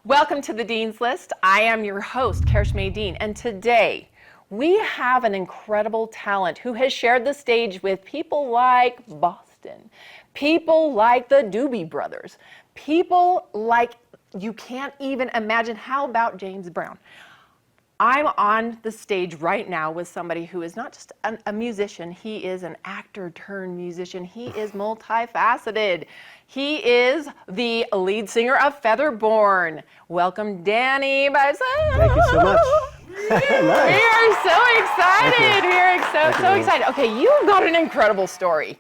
Welcome to the Dean's List. I am your host, Careshmeh Dean, and today we have an incredible talent who has shared the stage with people like Boston, people like the Doobie Brothers, people like you can't even imagine. How about James Brown? I'm on the stage right now with somebody who is not just a musician, he is an actor turned musician. He is multifaceted. He is the lead singer of Featherborn. Welcome, Danny Beissel. Thank you so much. Nice. We are so excited. We are so excited. Okay, you've got an incredible story.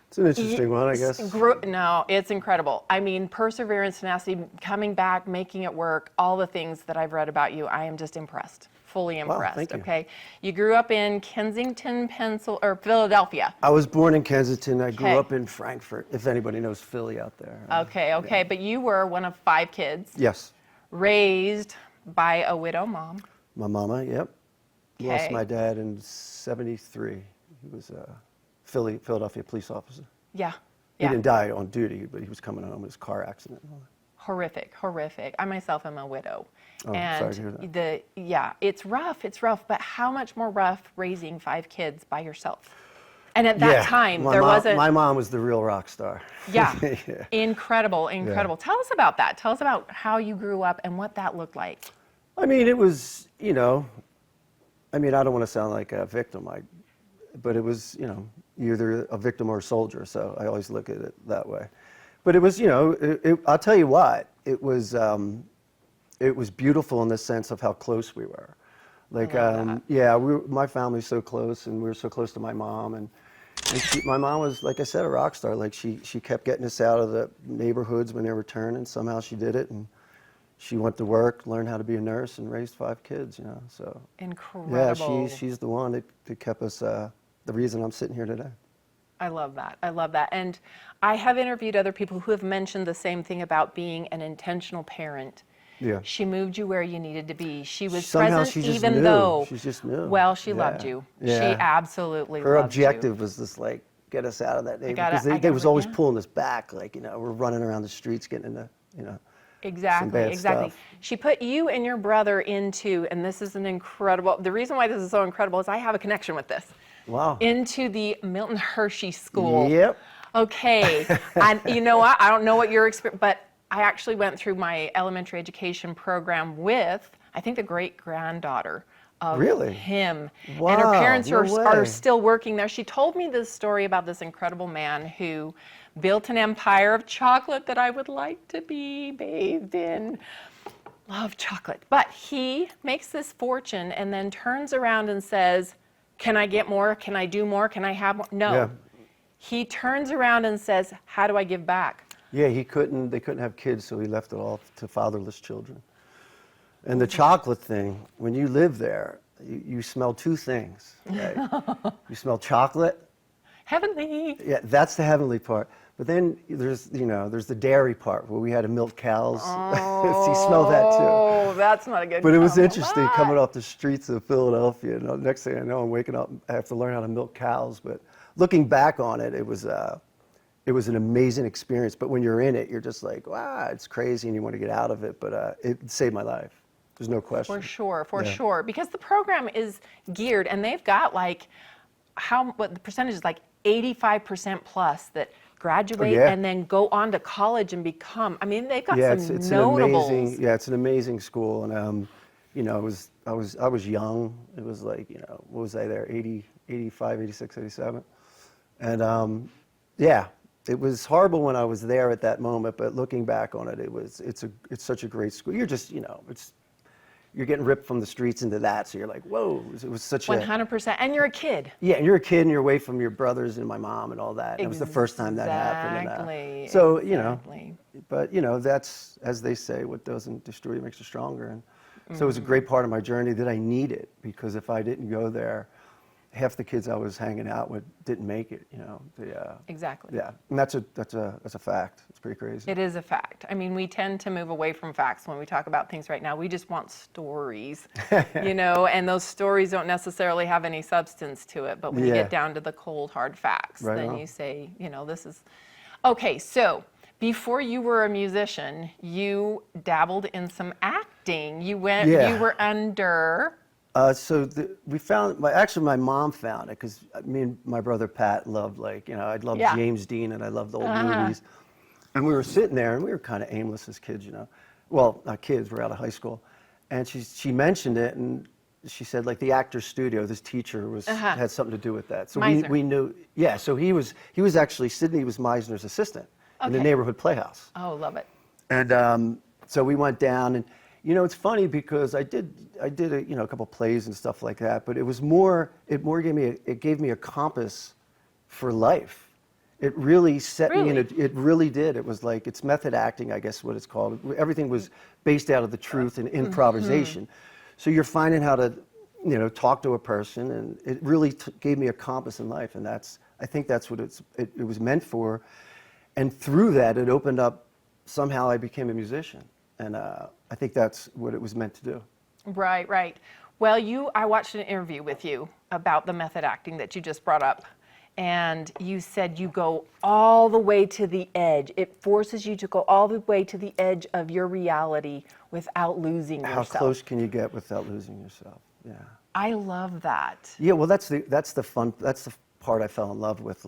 It's an interesting one, I guess. No, it's incredible. I mean, perseverance, tenacity, coming back, making it work, all the things that I've read about you, I am just impressed, fully impressed. Thank you. Okay, you grew up in Kensington, Philadelphia. I was born in Kensington. I grew up in Frankfurt, if anybody knows Philly out there. Okay, yeah. But you were one of 5 kids. Yes. Raised by a widow mom. My mama, yep. Okay. Lost my dad in '73. He was a Philadelphia police officer. Yeah. He didn't die on duty, but he was coming home in his car accident. Horrific. I myself am a widow. Oh, and sorry to hear that. It's rough, but how much more rough raising 5 kids by yourself? And at that time, my mom was the real rock star. Yeah. Yeah. Incredible. Yeah. Tell us about that. Tell us about how you grew up and what that looked like. I mean, it was, I don't want to sound like a victim, but it was, you're either a victim or a soldier, so I always look at it that way. But it was, I'll tell you what, it was beautiful in the sense of how close we were. Like, my family's so close, and we were so close to my mom, and my mom was, like I said, a rock star. Like, she kept getting us out of the neighborhoods when they were turning. Somehow she did it, and she went to work, learned how to be a nurse, and raised 5 kids, so. Incredible. Yeah, she's the one that kept us, the reason I'm sitting here today. I love that. And I have interviewed other people who have mentioned the same thing about being an intentional parent. Yeah. She moved you where you needed to be. She was Somehow present she just even knew. though, She just knew. well, she loved you. Yeah. She absolutely Her loved you. objective was just like, get us out of that neighborhood. Because they was always pulling us back. Like, we're running around the streets getting into, some bad stuff. She put you and your brother into, and this is an incredible, the reason why this is so incredible is I have a connection with this. Wow. Into the Milton Hershey School. Yep. Okay. And you know what? I don't know what your experience, but I actually went through my elementary education program with, I think, the great-granddaughter of him. Wow, and her parents no are still working there. She told me this story about this incredible man who built an empire of chocolate that I would like to be bathed in. Love chocolate. But he makes this fortune and then turns around and says, can I get more? Can I do more? Can I have more? No. Yeah. He turns around and says, how do I give back? Yeah, they couldn't have kids, so he left it all to fatherless children. And the chocolate thing, when you live there, you smell 2 things, right? You smell chocolate. Heavenly. Yeah, that's the heavenly part. But then there's the dairy part where we had to milk cows. So you smell that too. Oh, that's not a good But it was interesting coming off the streets of Philadelphia. And the next thing I know, I'm waking up, I have to learn how to milk cows. But looking back on it, it was an amazing experience. But when you're in it, you're just like, wow, it's crazy, and you want to get out of it. But it saved my life. There's no question. For sure. Because the program is geared, and they've got what the percentage is, like 85% plus that graduate and then go on to college and become, they've got some notables. It's an amazing school. And, I was young. It was like, what was I there, 85, 86, 87. And, it was horrible when I was there at that moment, but looking back on it, it's such a great school. You're just, you're getting ripped from the streets into that, so you're like, whoa, it was such 100%, and you're a kid. Yeah, and you're a kid, and you're away from your brothers and my mom and all that. And it was the first time that happened. And, so, but, that's, as they say, what doesn't destroy you makes you stronger. And so it was a great part of my journey that I needed, because if I didn't go there, half the kids I was hanging out with didn't make it, Exactly. Yeah, and that's a fact. It's pretty crazy. It is a fact. We tend to move away from facts when we talk about things right now. We just want stories, and those stories don't necessarily have any substance to it. But when you get down to the cold, hard facts, then you say, this is... Okay, so Before you were a musician, you dabbled in some acting. You Yeah. were under. We found, actually my mom found it because me and my brother Pat loved I loved Yeah. James Dean and I loved the old movies. And we were sitting there and we were kind of aimless as kids, Well, not kids, we're out of high school. And she mentioned it and she said like the Actors Studio, this teacher had something to do with that. So we knew, yeah, so he was actually, Sydney was Meisner's assistant in the neighborhood playhouse. Oh, love it. And so we went down, and it's funny because I did a couple plays and stuff like that, but it gave me a compass for life. It really set me in it really did. It was like, it's method acting, I guess what it's called. Everything was based out of the truth and improvisation. So you're finding how to, talk to a person, and it really gave me a compass in life, and I think that's what it was meant for. And through that, it opened up, somehow I became a musician. And I think that's what it was meant to do. Right, right. Well, I watched an interview with you about the method acting that you just brought up. And you said you go all the way to the edge. It forces you to go all the way to the edge of your reality without losing yourself. How close can you get without losing yourself? Yeah. I love that. Yeah, well, that's the part I fell in love with.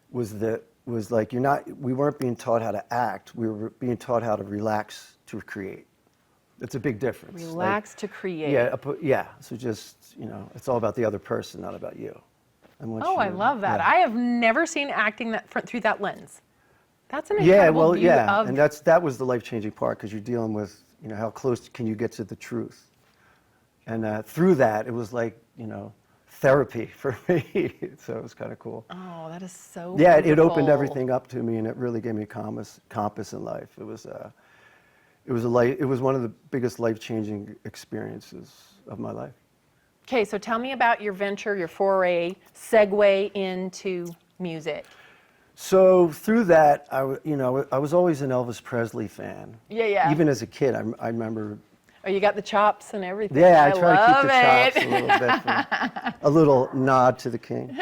We weren't being taught how to act. We were being taught how to relax to create. It's a big difference. Relax to create. Yeah. So just, it's all about the other person, not about you. I love that. Yeah. I have never seen acting through that lens. That's an incredible view of... And that was the life-changing part, because you're dealing with, how close can you get to the truth. And through that, it was like, therapy for me. So it was kind of cool. Oh, that is so Yeah, wonderful. it opened everything up to me, and it really gave me a compass in life. It was one of the biggest life-changing experiences of my life. Okay, so tell me about your venture, your foray, segue into music. So through that, I was always an Elvis Presley fan. Yeah. Even as a kid, I remember. Oh, you got the chops and everything. Yeah, I try to keep the chops it. a little bit, a little nod to the king.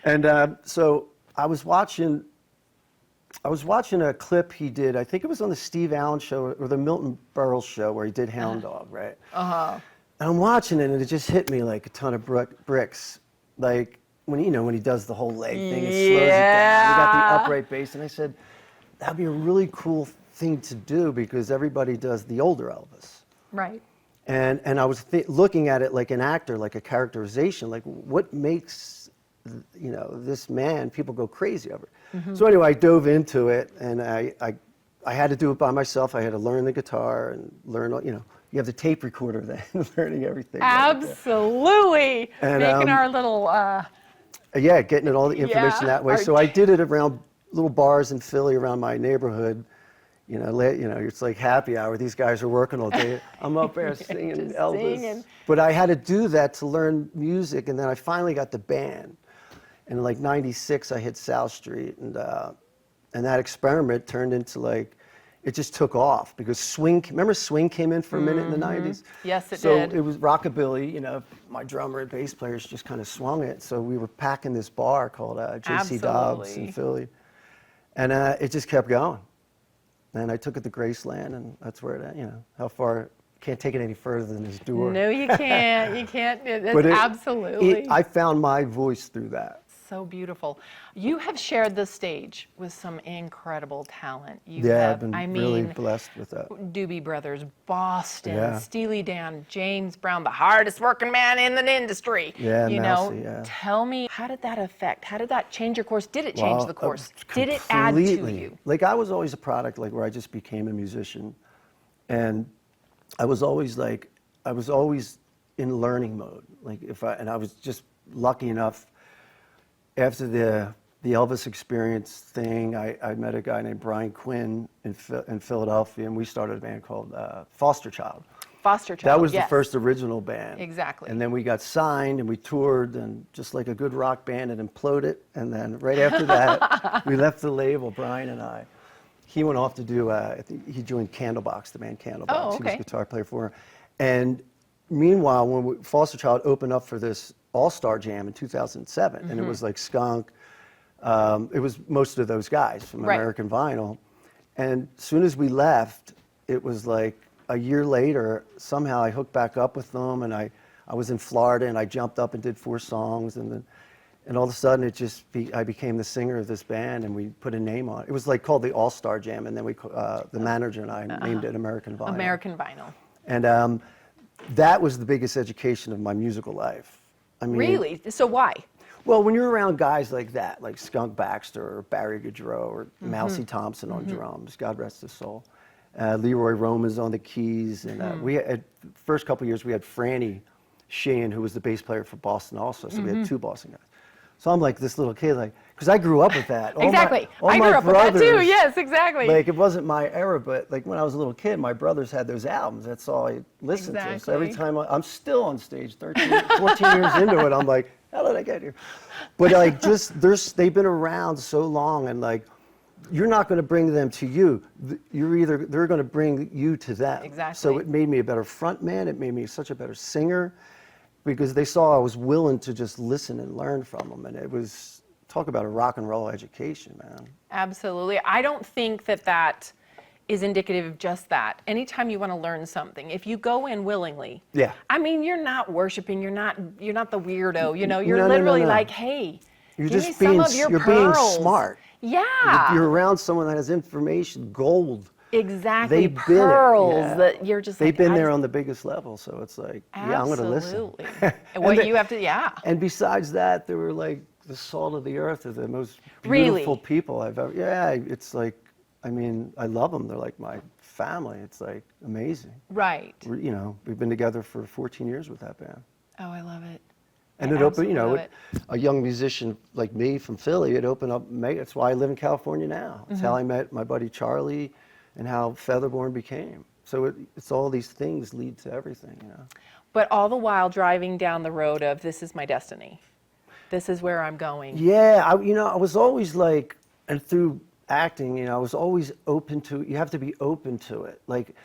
And so I was watching a clip he did. I think it was on the Steve Allen show or the Milton Berle show where he did Hound Dog, right? And I'm watching it, and it just hit me like a ton of bricks. Like when he does the whole leg thing, it slows it down. You got the upright bass, and I said, that'd be a really cool thing to do because everybody does the older Elvis. Right. And I was looking at it like an actor, like a characterization, like what makes this man people go crazy over. So anyway, I dove into it, and I had to do it by myself. I had to learn the guitar and learn, you have the tape recorder then, learning everything. Absolutely. And, making our little... yeah, getting all the information that way. So I did it around little bars in Philly around my neighborhood. It's like happy hour. These guys are working all day. I'm up there singing Elvis. But I had to do that to learn music, and then I finally got the band. And in like '96, I hit South Street, and that experiment turned into it just took off because swing came in for a minute in the '90s? Yes, it so did. So it was rockabilly, my drummer and bass players just kind of swung it. So we were packing this bar called J.C. Dobbs in Philly. And it just kept going. And I took it to Graceland, and that's where how far, can't take it any further than this door. No, you can't. You can't. Absolutely. I found my voice through that. So beautiful. You have shared the stage with some incredible talent. I've been really blessed with that. Doobie Brothers, Boston, Steely Dan, James Brown, the hardest working man in the industry. Tell me, how did that change your course? Did it change the course? Did it add to you? I was always a product where I just became a musician, and I was always in learning mode. And I was just lucky enough. After the Elvis experience thing, I met a guy named Brian Quinn in Philadelphia, and we started a band called Fosterchild. Fosterchild, that was the first original band. Exactly. And then we got signed, and we toured, and just like a good rock band, it imploded. And then right after that, we left the label, Brian and I. He went off to do, he joined Candlebox, the band Candlebox. Oh, okay. He was a guitar player for her. And meanwhile, when Fosterchild opened up for this All-Star Jam in 2007, and it was like Skunk, It was most of those guys from Right. American Vinyl. And as soon as we left, it was like a year later, somehow I hooked back up with them, and I was in Florida, and I jumped up and did 4 songs, and all of a sudden I became the singer of this band, and we put a name on it. It was like called the All-Star Jam, and then the manager and I named it American Vinyl. American Vinyl. And that was the biggest education of my musical life. I mean, Really? So why? well, when you're around guys like that, like Skunk Baxter or Barry Goudreau or Mousy Thompson on drums, God rest his soul, Leroy Roman's on the keys, and we had, first couple of years we had Franny Sheehan, who was the bass player for Boston also, so we had 2 Boston guys. So I'm like this little kid, like, because I grew up with that. Exactly. All I my grew up with that too. brothers, Yes, exactly. like, it wasn't my era, but like when I was a little kid, my brothers had those albums. That's all I listened to. So every Exactly. time I'm still on stage, 14 years into it, I'm like, how did I get here? But like, they've been around so long, and like, you're not going to bring them to you. They're going to bring you to them. Exactly. So it made me a better frontman. It made me such a better singer, because they saw I was willing to just listen and learn from them, and it was, talk about a rock and roll education, man. Absolutely. I don't think that is indicative of just that. Anytime you want to learn something, if you go in willingly, Yeah. I mean, you're not worshiping, you're not the weirdo, you know, you're No, no, literally no. like, hey, You're give just me being, some of your you're being pearls. smart. Yeah. You're around someone that has information, gold. Exactly. They've been it, Pearls yeah. that you're just They've like, been I there just- on the biggest level, so it's like, yeah, I'm going to listen. Absolutely. And what they- you have to, yeah. And besides that, they were like the salt of the earth. They're the most Really? beautiful people I've ever. Yeah, it's like, I mean, I love them. They're like my family. It's like amazing. Right. You know, we've been together for 14 years with that band. Oh, I love it. And I it opened, you know, absolutely love a young musician like me from Philly, it opened up, that's why I live in California now. It's how I met my buddy Charlie and how Featherborn became. So it's all these things lead to everything, you know. But all the while driving down the road of, this is my destiny. This is where I'm going. Yeah, I was always like, and through acting, you know, I was always open to, you have to be open to it. Like,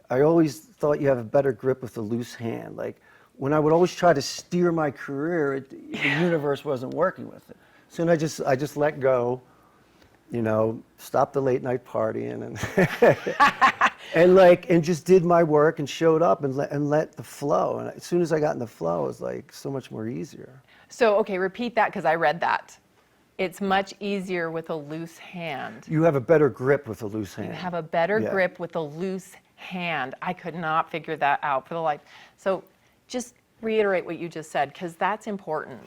I always thought you have a better grip with a loose hand. Like, when I would always try to steer my career, the universe wasn't working with it. So I just let go, you know, stopped the late night partying and just did my work and showed up and let the flow. And as soon as I got in the flow, it was like so much more easier. So, okay, repeat that because I read that. It's much easier with a loose hand. You have a better grip with a loose hand. You have a better Yeah. grip with a loose hand. I could not figure that out for the life. So just reiterate what you just said, because that's important.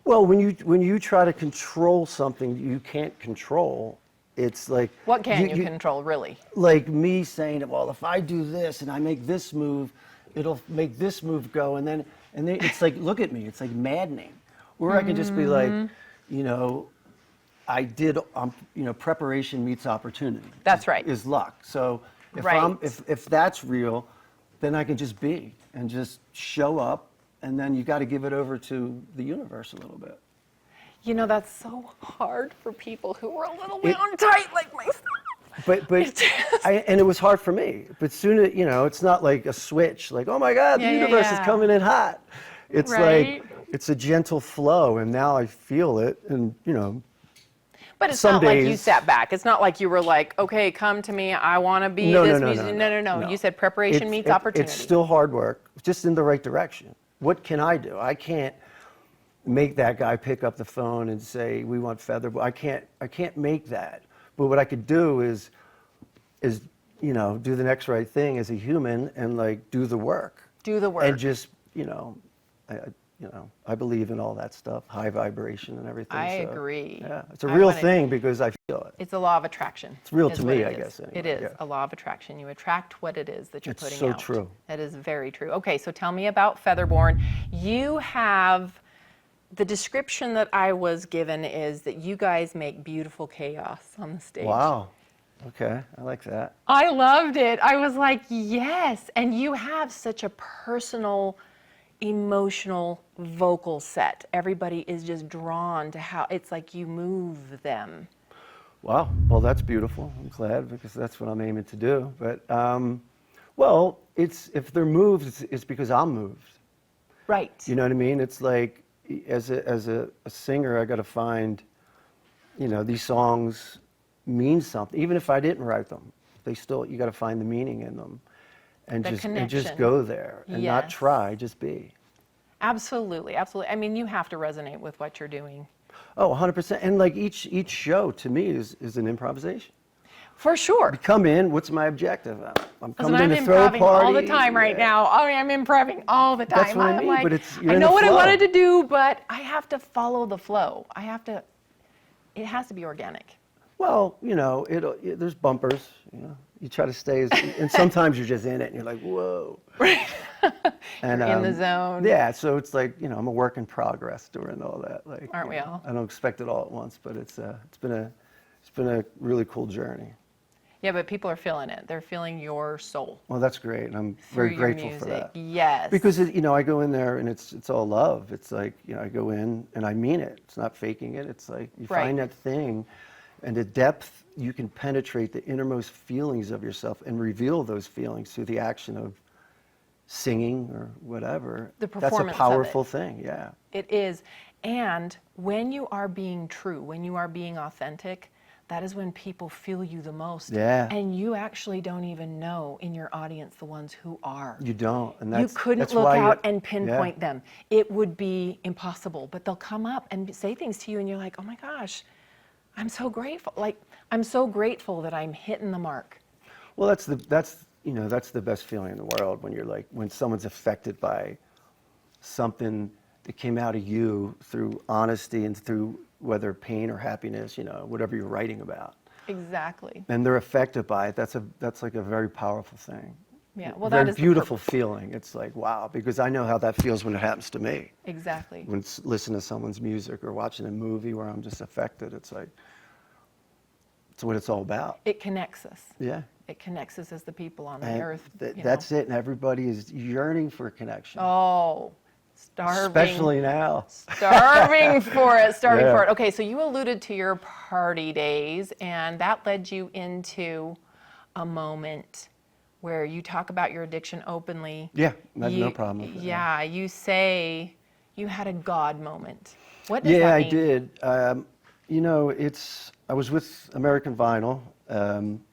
Well, when you try to control something you can't control, it's like What can you control, really? like me saying, well, if I do this and I make this move, it'll make this move go, and then it's like, look at me, it's like maddening. Or I can just be like, you know, I did, you know, preparation meets opportunity. That's right. Is luck. So if Right. if that's real, then I can just be and just show up, and then you got to give it over to the universe a little bit. You know, that's so hard for people who are a little bit uptight like myself. But and it was hard for me. But soon, you know, it's not like a switch, like, oh my God, the Yeah, yeah, universe is yeah. coming in hot. It's Right. like, it's a gentle flow, and now I feel it, and you know. But it's Some not like you days- sat back. It's not like you were like, okay, come to me. I want to be No, this no, no, musician. no, No. You said preparation meets opportunity. It's still hard work, just in the right direction. What can I do? I can't make that guy pick up the phone and say, we want Featherborn. I can't make that. But what I could do is, you know, do the next right thing as a human and like do the work. Do the work. And just, you know, I believe in all that stuff, high vibration and everything. I so, agree. Yeah, it's a I real wanna- thing because I feel it. It's a law of attraction. It's real to me, I guess, It anyway, is yeah. a law of attraction. You attract what it is that you're It's putting so out. true. That is very true. Okay, so tell me about Featherborn. You have, the description that I was given is that you guys make beautiful chaos on the stage. Wow. Okay, I like that. I loved it. I was like, yes. And you have such a personal, emotional vocal set. Everybody is just drawn to how it's like you move them. Wow. Well, that's beautiful. I'm glad because that's what I'm aiming to do. But, well, if they're moved, it's because I'm moved. Right. You know what I mean? It's like, as a singer, I got to find you know, these songs mean something. Even if I didn't write them, they still, you got to find the meaning in them, and The just connection. go there and not Yes. try, just be. Absolutely, absolutely. I mean, you have to resonate with what you're doing. Oh, 100%. And like each show to me is an improvisation. For sure. Come in, what's my objective? I'm coming I'm in to throw a improving party. all the time right Yeah. now. Oh, I'm improving all the time. That's what I I'm mean, like, but you're I in know the what I flow. wanted to do, but I have to follow the flow. It has to be organic. Well, you know, there's bumpers, you know. You try to stay, and sometimes you're just in it and you're like, whoa. And, You're in the zone. Yeah, so it's like, you know, I'm a work in progress during all that. Like, Aren't we you know, all? I don't expect it all at once, but it's been a really cool journey. Yeah, but people are feeling it. They're feeling your soul. Well, that's great, and I'm Through very your grateful for music. that. Yes. Because you know, I go in there and it's all love. It's like, you know, I go in and I mean it. It's not faking it. It's like you Right. find that thing, and the depth you can penetrate the innermost feelings of yourself and reveal those feelings through the action of singing or whatever. The That's a performance of powerful it. thing. Yeah. It is. And when you are being true, when you are being authentic, that is when people feel you the most. Yeah. And you actually don't even know in your audience the ones who are. You don't, and You that's couldn't that's look why out you, and pinpoint yeah. them. It would be impossible. But they'll come up and say things to you, and you're like, oh my gosh, I'm so grateful. Like, I'm so grateful that I'm hitting the mark. Well, that's the best feeling in the world when you're like, when someone's affected by something that came out of you through honesty and through whether pain or happiness, you know, whatever you're writing about. Exactly. And they're affected by it. That's like a very powerful thing. Yeah. Well, Very that is the beautiful feeling. It's like, wow, because I know how that feels when it happens to me. Exactly. When listening to someone's music or watching a movie where I'm just affected, it's like, it's what it's all about. It connects us. Yeah. It connects us as the people on the And earth. you know. that's it. And everybody is yearning for a connection. Oh, starving. Especially now. Starving for it, starving Yeah. for it. Okay, so you alluded to your party days, and that led you into a moment where you talk about your addiction openly. Yeah, I have no problem with it. Yeah, you say you had a God moment. What does Yeah, that I mean? did. You know, I was with American Vinyl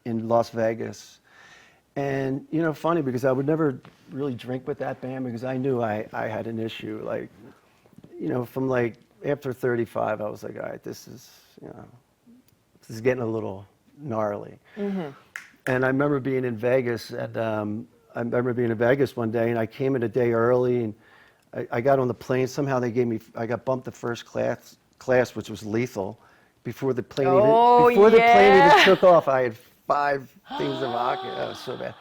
in Las Vegas. And, you know, funny because I would never really drink with that band because I knew I had an issue. Like, you know, from like after 35, I was like, all right, this is getting a little gnarly. Mm-hmm. And I remember being in Vegas, and I remember being in Vegas one day, and I came in a day early, and I got on the plane. Somehow I got bumped to first class, which was lethal. Before the plane even took off, I had 5 things of vodka. That was so bad.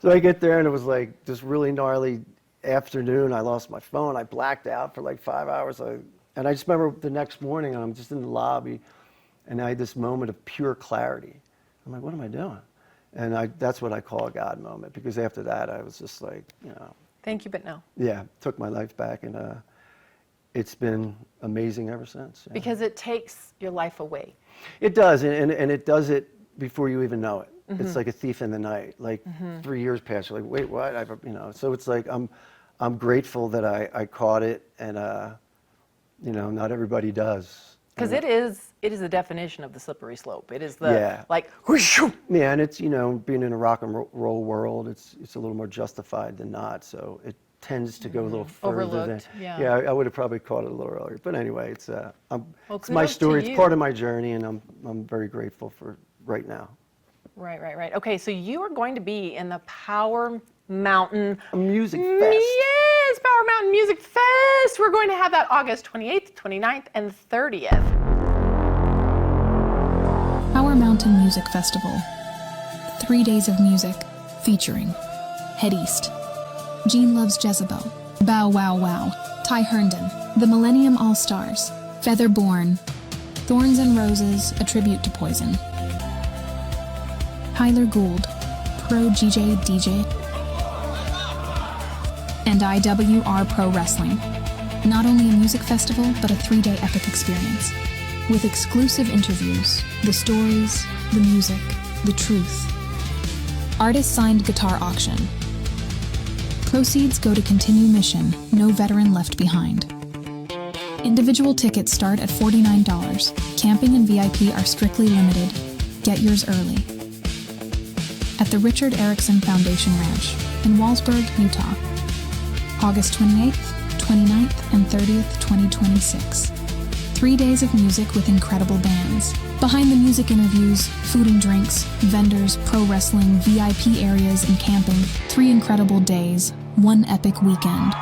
So I get there, and it was like this really gnarly afternoon. I lost my phone. I blacked out for like 5 hours. And I just remember the next morning, I'm just in the lobby, and I had this moment of pure clarity. I'm like, what am I doing? And that's what I call a God moment, because after that, I was just like, you know. Thank you, but no. Yeah, took my life back, and it's been amazing ever since. Yeah. Because it takes your life away. It does, and it does it before you even know it. Mm-hmm. It's like a thief in the night. Like 3 years pass, you're like, wait, what? So it's like I'm grateful that I caught it, and you know, not everybody does. Because it is the definition of the slippery slope. It is the, Yeah. like, whoosh. Yeah, and it's, you know, being in a rock and roll world, it's a little more justified than not. So it tends to go a little further Overlooked, than. yeah. Yeah, I would have probably caught it a little earlier. But anyway, it's it's my kudos to story. It's you. part of my journey, and I'm very grateful for right now. Right. Okay, so you are going to be in the Power Mountain A music fest. Yes, Power Mountain Music Fest. We're going to have that August 28th, 29th, and 30th. Power Mountain Music Festival. 3 days of music featuring Head East, Gene Loves Jezebel, Bow Wow Wow, Ty Herndon, The Millennium All-Stars, Featherborn, Thorns and Roses, a tribute to Poison, Tyler Gould, Pro GJ DJ, and IWR Pro Wrestling. Not only a music festival, but a 3-day epic experience. With exclusive interviews, the stories, the music, the truth. Artist-signed guitar auction. Proceeds go to Continue Mission, No Veteran Left Behind. Individual tickets start at $49. Camping and VIP are strictly limited. Get yours early. At the Richard Erickson Foundation Ranch in Wallsburg, Utah. August 28th, 29th, and 30th, 2026. 3 days of music with incredible bands. Behind the music interviews, food and drinks, vendors, pro wrestling, VIP areas, and camping. 3 incredible days, 1 epic weekend.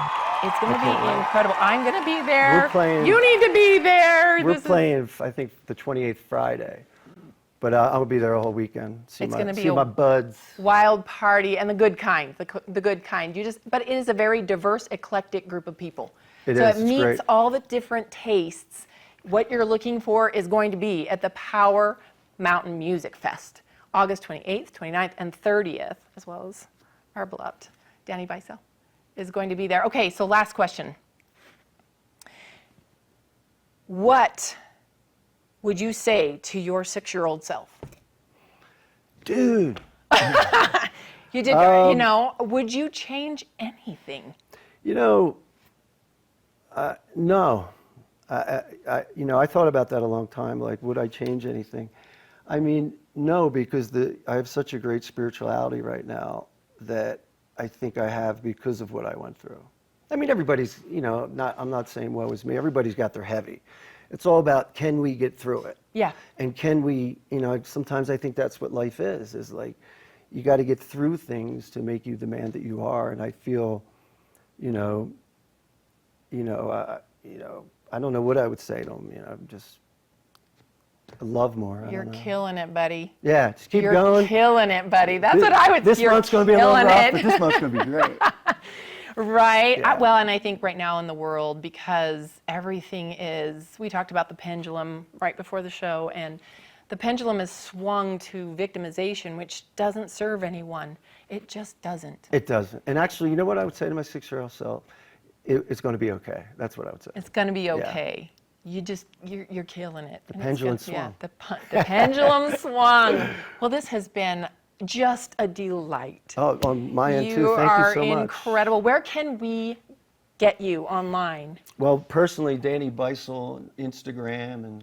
It's going to be incredible. I'm going to be there. We're playing- You need to be there. We're playing, I think, the 28th Friday, but I'll be there a whole weekend. It's gonna be see a my buds. wild party, and the good kind, the good kind. But it is a very diverse, eclectic group of people. It so is, it it's meets great. all the different tastes. What you're looking for is going to be at the Power Mountain Music Fest, August 28th, 29th, and 30th, as well as our beloved Danny Beissel is going to be there. Okay, so last question. What would you say to your 6-year-old self? Dude. You did, would you change anything? No. I thought about that a long time, like, would I change anything? I mean, no, because I have such a great spirituality right now that I think I have because of what I went through. I mean, everybody's, I'm not saying woe is me, everybody's got their heavy. It's all about, can we get through it? Yeah. And can we, sometimes I think that's what life is like, you got to get through things to make you the man that you are. And I feel, I don't know what I would say to them, just love more. I You're don't know. killing it, buddy. Yeah, just keep You're going. killing it, buddy. That's what I would say. This month's going to be a little killing rough, it. but this month's going to be great. Right. Yeah. Well, and I think right now in the world, because everything is, we talked about the pendulum right before the show, and the pendulum is swung to victimization, which doesn't serve anyone. It just doesn't. It doesn't. And actually, you know what I would say to my 6-year-old self? It's going to be okay. That's what I would say. It's going to be okay. You're killing it. The And pendulum it's swung. Yeah, the pendulum swung. Well, this has been just a delight. Oh, on my end too. You Thank are you so much. incredible. Where can we get you online? Well, personally, Danny Beissel, Instagram,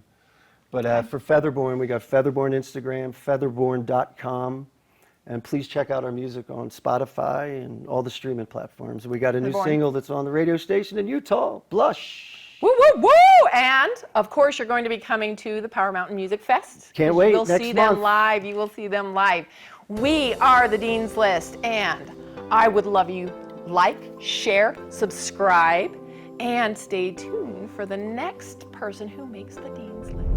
but for Featherborn, we got Featherborn Instagram, featherborn.com, and please check out our music on Spotify and all the streaming platforms. We got a new Featherborn. single that's on the radio station in Utah, Blush. Woo, woo, woo! And, of course, you're going to be coming to the Power Mountain Music Fest. Can't wait, You will next see month. them live. You will see them live. We are the Dean's List, and I would love you like, share, subscribe, and stay tuned for the next person who makes the Dean's List.